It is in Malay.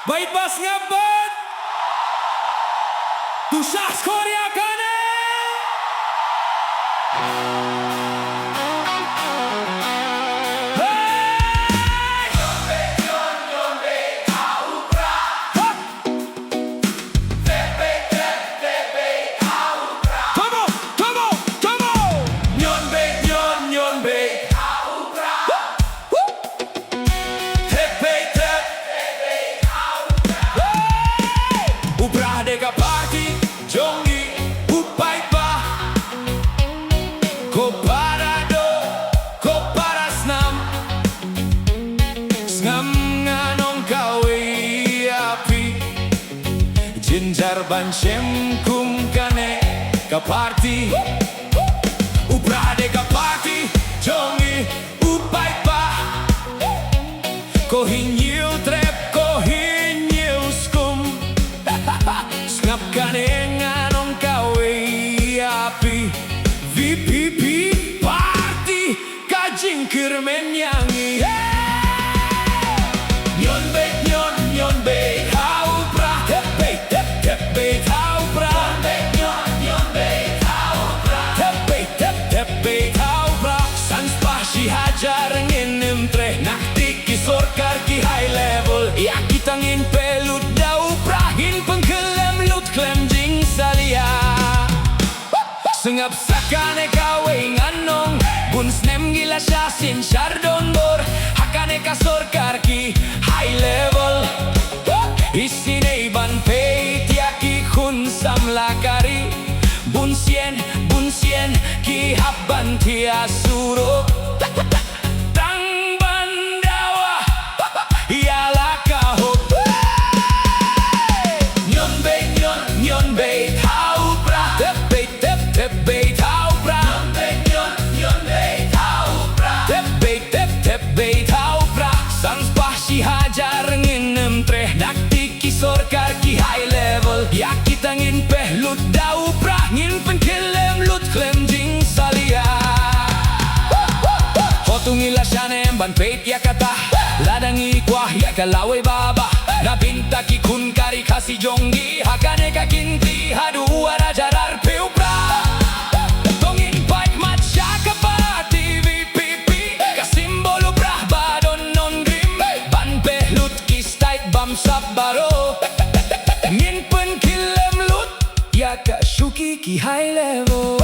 Bait bas ngabat Tusah Korea kane Deka party, jongi, upai pa Ko parado, ko parasnam Sngam nganong kawi api Jinjar bancem kum kane ka party Upra deka party, jongi, upai pa Ko hinyil trep, ko hinyil skum Ngap kane nganong kawe api VPP party kajingkir menyanyi Nyon bait hau pra tep bait hau pra Nyon bait hau pra tep bait hau pra Sans pasi hajar nginem tre naktik kisor karki high level ya kitangin pelut dau prahin pengkelam klem jing salia Sengap sakane kawe nganong Bun snem gila syasin syardon bor Hakane kasor karki high level Isine ban peit yaki kun samlakari Bun sien ki habban tia suro Tang bandawa Yala kahop Nyon bait hau pra tep bait hau pra Nyon bait hau pra tep bait hau pra Sans pasi hajar nginem treh naktik kisor karki high level ya kita ngin peh lut dau pra ngin penkelem lut klem jing salia Hotungi lasyane ban peit ya kata ladangi kuah ya kalawe baba Nabinta ki kun kari kasi jongi Hakane ka kinti hadu arajarar peupra Tongin bait matcha kapati VPP Kasimbolo brah badon non grim Ban pehlut kistait bam sabaro Ngin pen kilem lut Ya ka shuki ki high level